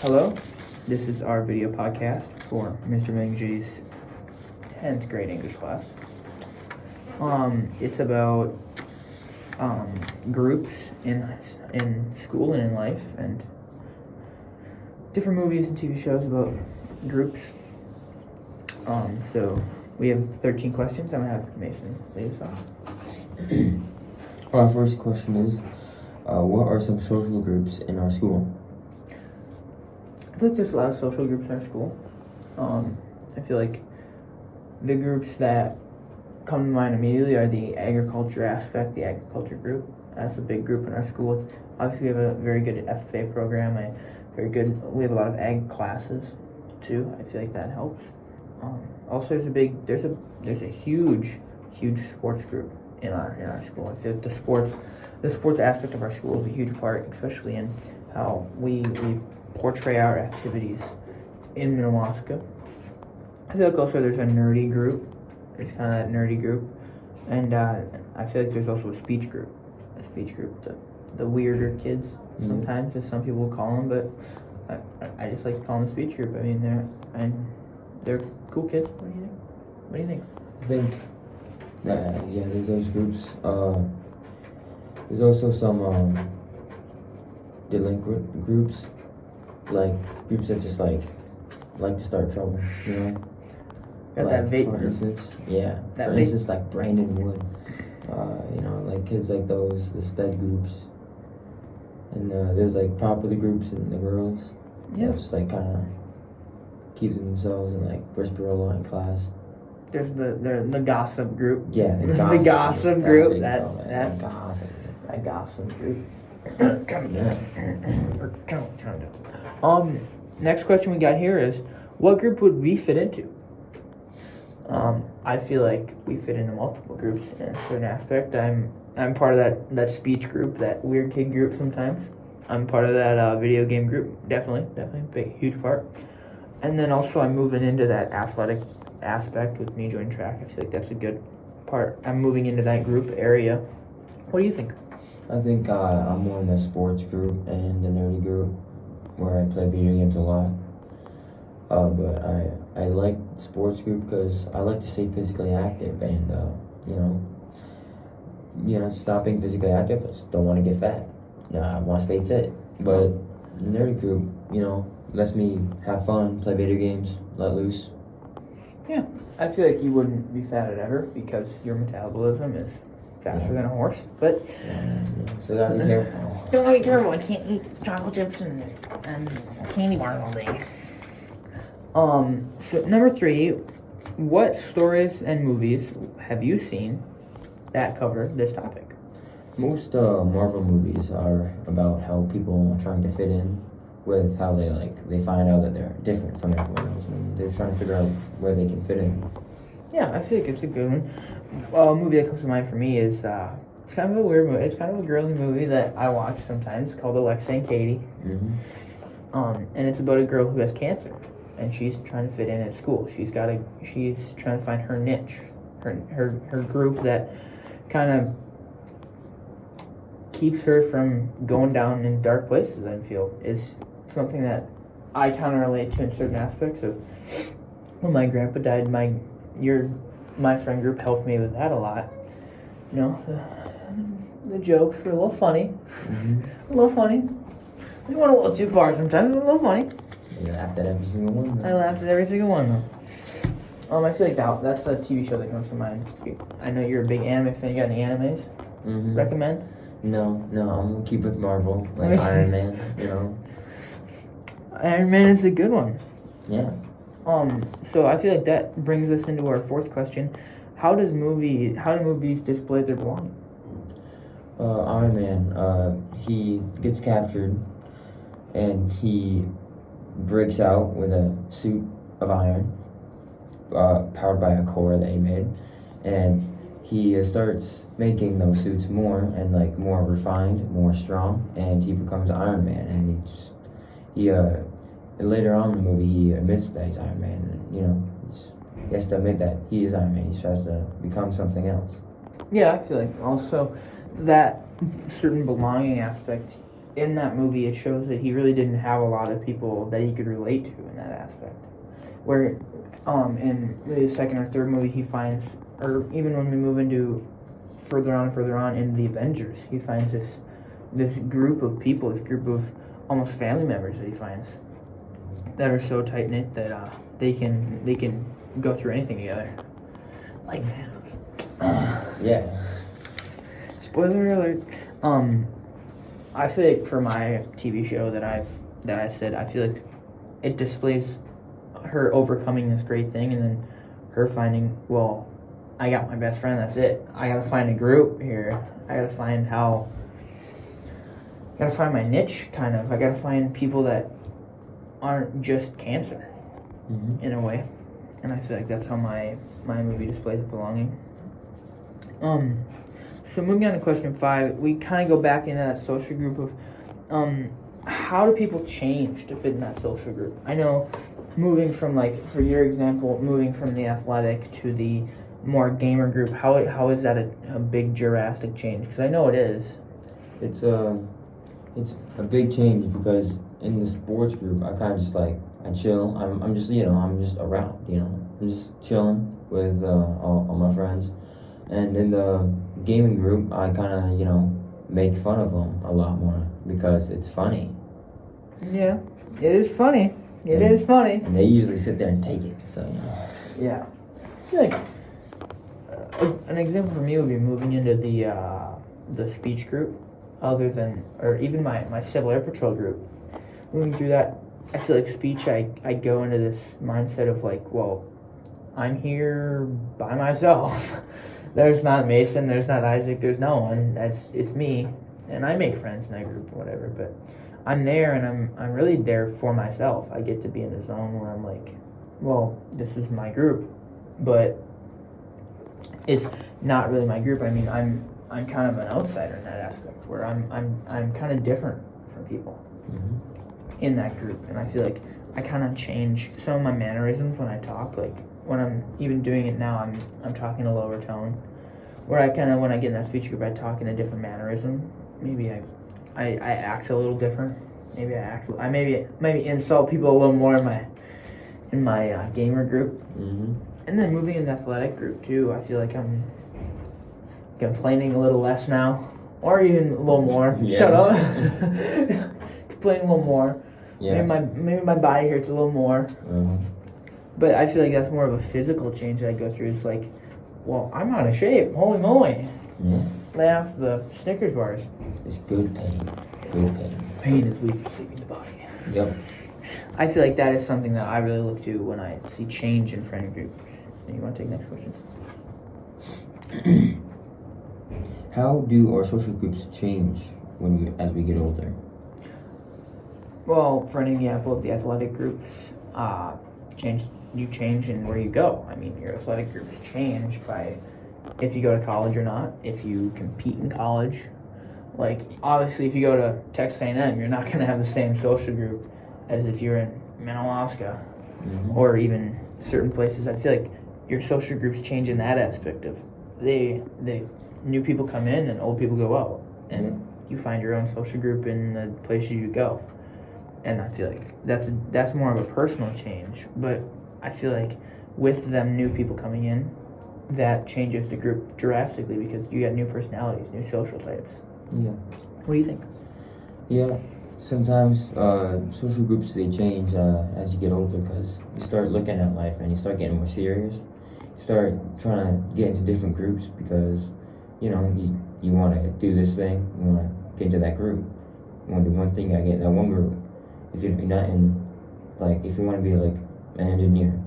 Hello, this is our video podcast for Mr. Mingji's 10th grade English class. It's about groups in school and in life, and different movies and TV shows about groups. So we have 13 questions. I'm gonna have Mason lead us off. Our first question is, what are some social groups in our school? I feel like there's a lot of social groups in our school. I feel like the groups that come to mind immediately are the agriculture aspect, the agriculture group. That's a big group in our school. Obviously, we have a very good FFA program. We have a lot of ag classes too. I feel like that helps. Also, there's a huge sports group in our school. I feel like the sports aspect of our school is a huge part, especially in how we portray our activities in Minnewaska. I feel like also there's a nerdy group. There's kind of that nerdy group, and I feel like there's also a speech group. The weirder kids sometimes, as some people call them, but I just like to call them a speech group. I mean, they're cool kids. What do you think? I think, there's those groups. There's also some delinquent groups, like groups that just like to start trouble, Got like, that vape for group. instance, That for vape- instance, like Brandon Wood, like kids like those, the sped groups, and there's like property groups and the girls, that just like kind of keep to themselves and like whisper a lot in class. There's the gossip group. Yeah, the gossip group. That's gossip. that gossip group. Yeah. Next question we got here is, what group would we fit into? I feel like we fit into multiple groups in a certain aspect. I'm part of that speech group, that weird kid group sometimes. I'm part of that video game group, definitely, big, huge part. And then also I'm moving into that athletic aspect with me joining track. I feel like that's a good part. I'm moving into that group area. What do you think? I think I'm more in the sports group and the nerdy group, where I play video games a lot. But I like sports group because I like to stay physically active and stop being physically active. I just don't want to get fat. I want to stay fit. But the nerdy group, lets me have fun, play video games, let loose. Yeah, I feel like you wouldn't be fat at ever because your metabolism is faster than a horse. But So gotta be careful. you gotta be careful. I can't eat chocolate chips and candy bars all day. So number 3, what stories and movies have you seen that cover this topic? Most Marvel movies are about how people are trying to fit in with how they find out that they're different from everyone else, and they're trying to figure out where they can fit in. Yeah, I feel like it's a good one. A movie that comes to mind for me is it's kind of a weird movie. It's kind of a girly movie that I watch sometimes called Alexa and Katie. Mm-hmm. And it's about a girl who has cancer, and she's trying to fit in at school. She's trying to find her niche, her group that kind of keeps her from going down in dark places. I feel is something that I kind of relate to in certain aspects of when my grandpa died. My friend group helped me with that a lot. The jokes were a little funny. Mm-hmm. A little funny. They went a little too far sometimes, but a little funny. You laughed at every single one. I laughed at every single one, though. I feel like that's a TV show that comes to mind. I know you're a big anime fan. You got any animes? Mm-hmm. Recommend? No, I'm gonna keep with Marvel, like Iron Man, Iron Man is a good one. Yeah. So I feel like that brings us into our 4th question. How do movies display their belonging? Iron Man, he gets captured, and he breaks out with a suit of iron, powered by a core that he made, and he starts making those suits more and more refined, more strong, and he becomes Iron Man. And he later on in the movie he admits that he's Iron Man, and he has to admit that he is Iron Man. He tries to become something else. Yeah, I feel like also that certain belonging aspect in that movie, it shows that he really didn't have a lot of people that he could relate to in that aspect. Where, in the second or third movie, he finds, or even when we move into further on in the Avengers, he finds this group of people, this group of almost family members that he finds that are so tight knit that they can go through anything together, like Thanos. Yeah. Spoiler alert. I feel like for my TV show that I said, I feel like it displays her overcoming this great thing, and then her finding, well, I got my best friend. That's it. I gotta find a group here. I gotta find my niche, kind of. I gotta find people that aren't just cancer, in a way. And I feel like that's how my movie displays belonging. So moving on to question 5, we kind of go back into that social group of, how do people change to fit in that social group? I know, moving from, like, for your example, moving from the athletic to the more gamer group, how is that a big drastic change? Because I know it is. It's a big change because in the sports group, I kind of just like, I chill. I'm just around, I'm just chilling with all my friends. And in the gaming group, I kind of, make fun of them a lot more because it's funny. Yeah, it is funny. It is funny. And they usually sit there and take it, so, Yeah. I feel like an example for me would be moving into the speech group, or even my Civil Air Patrol group. Moving through that, I feel like speech, I go into this mindset of like, well, I'm here by myself. There's not Mason, there's not Isaac, there's no one. It's me, and I make friends in that group or whatever. But I'm there, and I'm really there for myself. I get to be in a zone where I'm like, well, this is my group, but it's not really my group. I mean, I'm kind of an outsider in that aspect, where I'm kind of different from people in that group, and I feel like I kind of change some of my mannerisms when I talk. Like when I'm even doing it now, I'm talking a lower tone. Where I kind of, when I get in that speech group, I talk in a different mannerism. Maybe I act a little different. Maybe I maybe insult people a little more in my gamer group. And then moving in the athletic group too, I feel like I'm complaining a little less now, or even a little more. Yeah. Shut up. Complaining a little more. Yeah. Maybe my body hurts a little more. But I feel like that's more of a physical change that I go through. It's like, well, I'm out of shape. Holy moly. Yeah. Lay off the Snickers bars. It's good pain. Good pain. Pain is weakness leaving the body. Yep. I feel like that is something that I really look to when I see change in friend groups. You want to take the next question? How do our social groups change as we get older? Well, for an example of the athletic groups, you change in where you go. I mean, your athletic groups change by if you go to college or not, if you compete in college. Like, obviously, if you go to Texas A&M, you're not going to have the same social group as if you're in Minnewaska or even certain places. I feel like your social groups change in that aspect of they new people come in and old people go out, and you find your own social group in the places you go. And I feel like that's more of a personal change, but I feel like with them new people coming in, that changes the group drastically because you got new personalities, new social types. Yeah. What do you think? Yeah. Sometimes social groups, they change as you get older because you start looking at life and you start getting more serious. You start trying to get into different groups because you want to do this thing, you want to get into that group. You want to do one thing, I get in that one group. If you're not in, like, if you want to be like an engineer,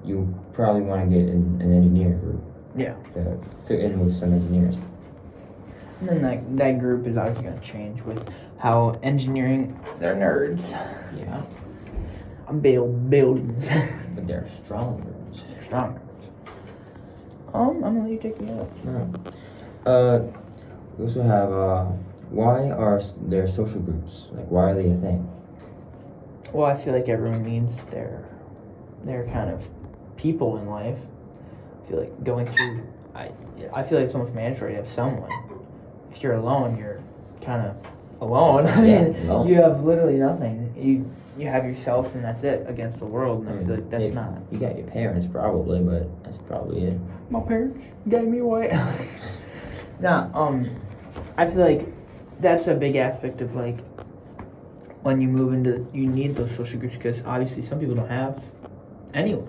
you probably want to get in an engineer group. Yeah. To fit in with some engineers. And then that group is obviously going to change with how engineering, they're nerds. Yeah. I'm build buildings. But they're strong nerds. Strong nerds. I'm going to let you take the other. We also have, why are there social groups? Like, why are they a thing? Well, I feel like everyone needs their kind of people in life. I feel like going through, I feel like it's almost mandatory to have someone. If you're alone, you're kind of alone. I Yeah, mean, alone. you have literally nothing. You have yourself and that's it against the world, and I feel like that's if- not. You got your parents probably, but that's probably it. My parents gave me away. I feel like that's a big aspect of like when you move into, you need those social groups because obviously some people don't have anyone.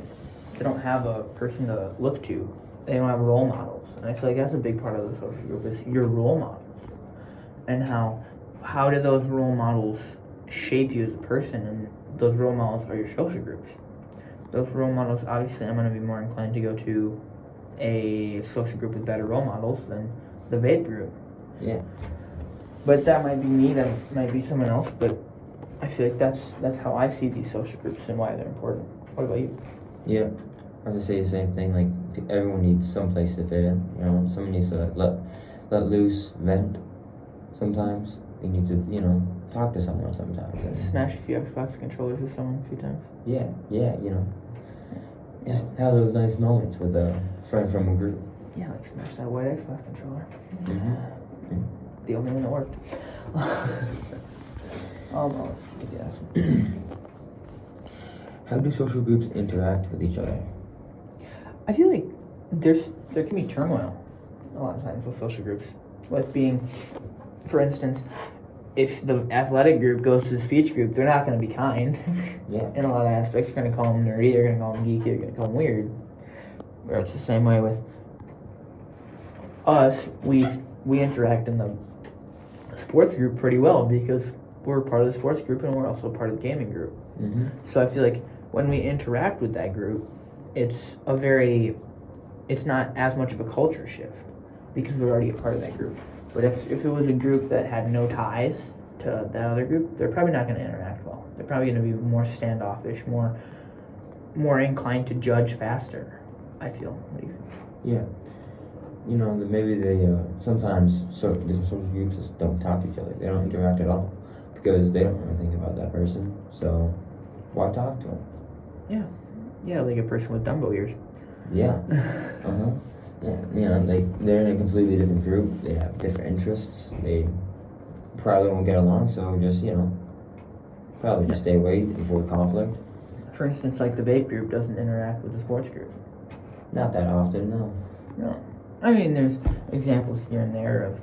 They don't have a person to look to. They don't have role models, and I feel like that's a big part of the social group is your role models, and how do those role models shape you as a person, and those role models are your social groups. Those role models, obviously, I'm going to be more inclined to go to a social group with better role models than the vape group. Yeah. But that might be me, that might be someone else, but I feel like that's how I see these social groups and why they're important. What about you? Yeah. I would say the same thing. Like everyone needs some place to fit in. You know, someone needs to let loose, vent. Sometimes you need to, talk to someone. Sometimes. And Smash a few Xbox controllers with someone a few times. Yeah. Just have those nice moments with a friend from a group. Yeah, like smash that white Xbox controller. Mm-hmm. The only one that worked. I'll get the last one. How do social groups interact with each other? I feel like there can be turmoil a lot of times with social groups. With being, for instance, if the athletic group goes to the speech group, they're not going to be kind. Yeah. In a lot of aspects, you're going to call them nerdy, you're going to call them geeky, you're going to call them weird. Or it's the same way with us. We interact in the sports group pretty well because we're part of the sports group and we're also part of the gaming group. Mm-hmm. So I feel like when we interact with that group, it's not as much of a culture shift because we're already a part of that group. But if it was a group that had no ties to that other group, they're probably not going to interact well. They're probably going to be more standoffish, more inclined to judge faster, I feel. What do you think? Yeah. Maybe they sometimes different social groups just don't talk to each other. They don't interact at all because they don't know anything about that person. So why talk to them? Yeah, like a person with Dumbo ears. Yeah. Yeah. They're in a completely different group. They have different interests. They probably won't get along. So just probably just stay away and avoid conflict. For instance, like the vape group doesn't interact with the sports group. Not that often, no. No. I mean, there's examples here and there of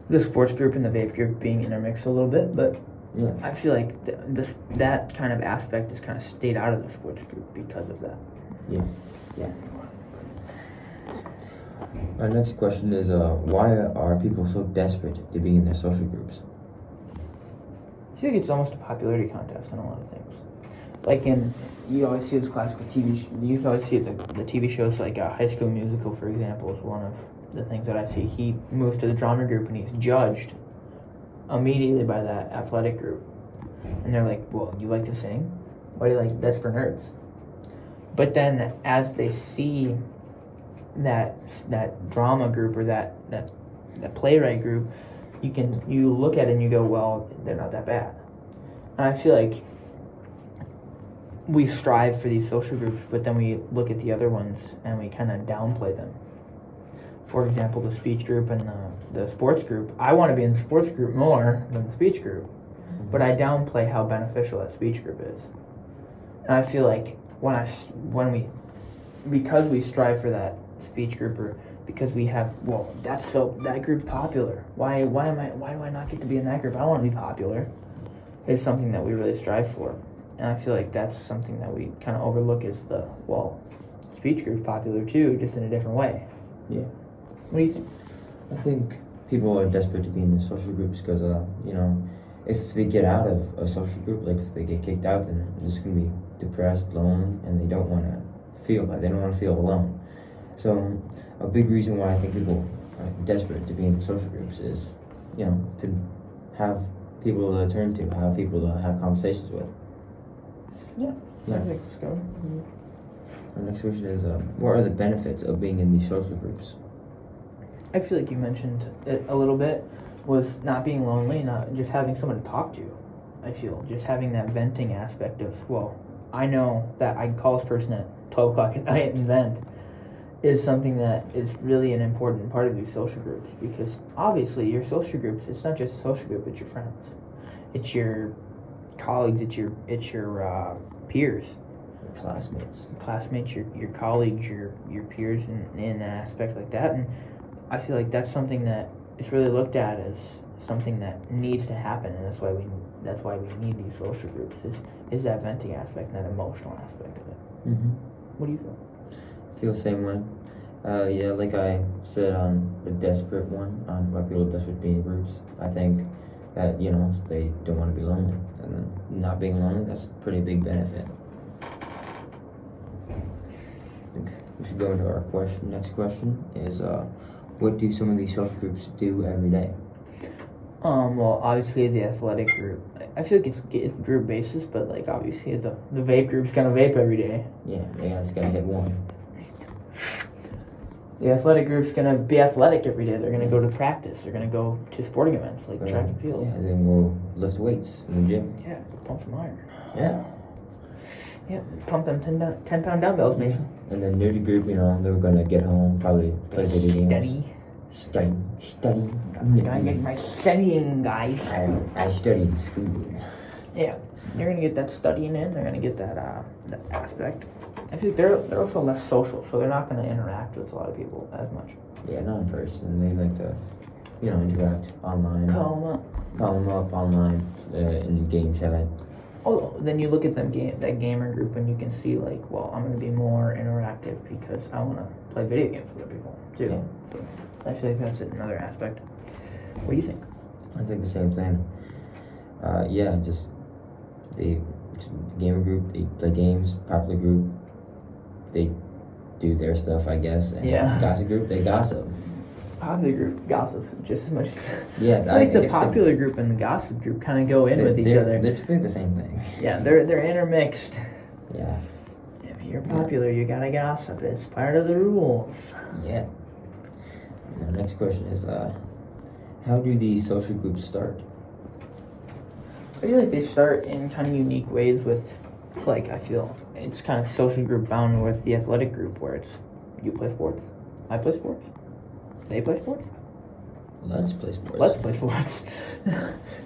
the sports group and the vape group being intermixed a little bit, but Yeah. I feel like that kind of aspect is kind of stayed out of the sports group because of that. Yeah. Our next question is, why are people so desperate to be in their social groups? I feel like it's almost a popularity contest in a lot of things. Like you always see this classical you always see the TV shows like High School Musical, for example, is one of the things that I see. He moves to the drama group and he's judged immediately by that athletic group. And they're like, well, you like to sing? Why do you like, that's for nerds. But then as they see that drama group or that playwright group, you look at it and you go, well, they're not that bad. And I feel like we strive for these social groups, but then we look at the other ones and we kind of downplay them. For example, the speech group and the sports group. I want to be in the sports group more than the speech group, but I downplay how beneficial that speech group is. And I feel like because we strive for that speech group, or because we have, well, that group's popular. Why do I not get to be in that group? I want to be popular. Is something that we really strive for. And I feel like that's something that we kind of overlook is speech group's popular too, just in a different way. Yeah. What do you think? I think people are desperate to be in the social groups because, if they get out of a social group, like if they get kicked out, then they're just going to be depressed, lonely, and they don't want to feel that. They don't want to feel alone. So a big reason why I think people are desperate to be in social groups is, to have people to turn to, have people to have conversations with. Yeah. Yeah. I think let's go. Our next question is, what are the benefits of being in these social groups? I feel like you mentioned it a little bit, was not being lonely, not just having someone to talk to. I feel just having that venting aspect of, well, I know that I can call this person at 12 o'clock at night and vent, is something that is really an important part of these social groups, because obviously your social groups, it's not just a social group, it's your friends, it's your colleagues, it's your peers, Classmates. your colleagues, your peers in an aspect like that. And I feel like that's something that is really looked at as something that needs to happen, and that's why we need these social groups, is that venting aspect and that emotional aspect of it. Mm-hmm. What do you feel? Feel the same way. Yeah, like I said on the desperate one, on why people are desperate being groups, I think that, they don't want to be lonely. And then not being lonely, that's a pretty big benefit. I think we should go into our question. Next question is, what do some of these social groups do every day? Well, obviously the athletic group, I feel like it's group basis, but like obviously the vape group's gonna vape every day. Yeah, they just gotta hit one. The athletic group's gonna be athletic every day. They're gonna go to practice. They're gonna go to sporting events like track and field. Yeah, then we'll lift weights in the gym. Yeah, pump some iron. Yeah. Yeah, pump them 10-pound dumbbells, maybe. And then nerdy group, they were gonna get home, probably play video games. Study. Gotta get my studying, guys. I study in school. Yeah, they're gonna get that studying in. They're gonna get that aspect. I think they're also less social, so they're not gonna interact with a lot of people as much. Yeah, not in person. They like to, interact online. Call them up online in game chat. Oh, then you look at that gamer group, and you can see like, well, I'm gonna be more interactive because I wanna play video games with other people too. Yeah. So I feel like that's another aspect. What do you think? I think the same thing. Just the gamer group, they play games. Popular group, they do their stuff, I guess. And Yeah. Gossip group, they gossip. Popular group gossips just as much as Yeah, I feel like the popular group and the gossip group kind of go in with each other. They're the same thing. Yeah, they're intermixed. Yeah. If you're popular, you gotta gossip. It's part of the rules. Yeah. And the next question is, how do these social groups start? I feel like they start in kind of unique ways with, like, I feel it's kind of social group bound with the athletic group, where it's you play sports, I play sports, they play sports. Let's play sports. Let's play sports.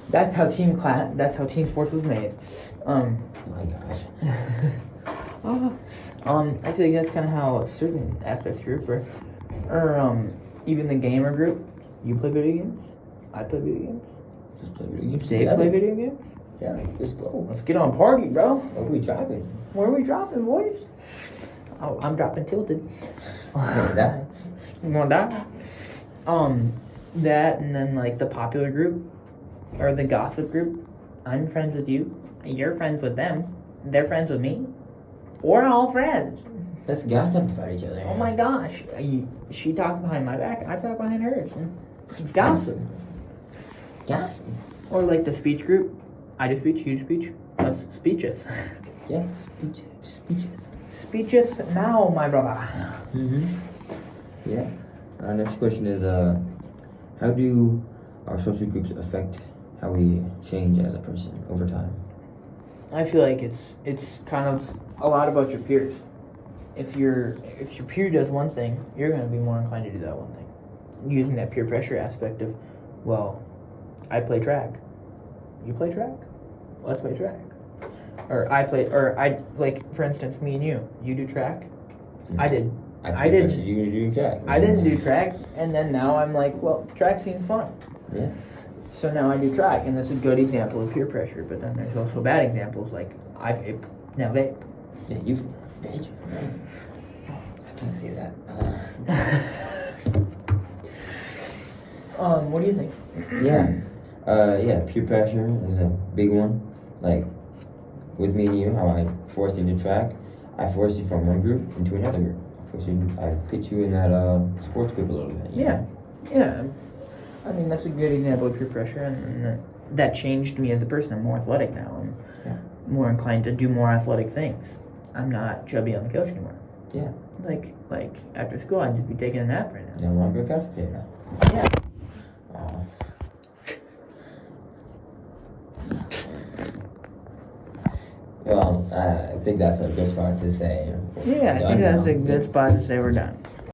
That's how team sports was made. My gosh. I feel like that's kind of how certain aspects group or even the gamer group. You play video games, I play video games. Just play video games They together. play video games. Yeah, let's go. Let's get on a party, bro. What are we dropping? Where are we dropping, boys? Oh, I'm dropping Tilted. That. You gonna die? That, and then like the popular group or the gossip group. I'm friends with you. You're friends with them. They're friends with me. We're all friends. Let's gossip about each other. Oh my gosh. She talks behind my back. I talk behind hers. It's gossip. Gossip. Or like the speech group. I do speech. You do speech. That's speeches. Yes, speeches. Speeches now, my brother. Mm-hmm. Yeah. Our next question is, how do our social groups affect how we change as a person over time? I feel like it's kind of a lot about your peers. If your peer does one thing, you're going to be more inclined to do that one thing. Using that peer pressure aspect of, well, I play track. You play track? Let's play track. Or like, for instance, me and you. You do track. Mm-hmm. I did. I didn't. You do track. I didn't do track, and then now I'm like, well, track seems fun. Yeah. So now I do track, and that's a good example of peer pressure. But then there's also bad examples, like I vape, now vape. Yeah, you bitch. I can't see that. What do you think? Yeah, peer pressure is a big one. Like, with me and you, how I forced you to track, I forced you from one group into another group. I put you in that sports group a little bit. Yeah. I mean, that's a good example of peer pressure, and that changed me as a person. I'm more athletic now. I'm more inclined to do more athletic things. I'm not chubby on the couch anymore. Yeah. Like after school, I'd just be taking a nap right now. You don't want to go couch potato. Yeah. Well, I think that's a good spot to say. Yeah, I think that's a good spot to say we're done.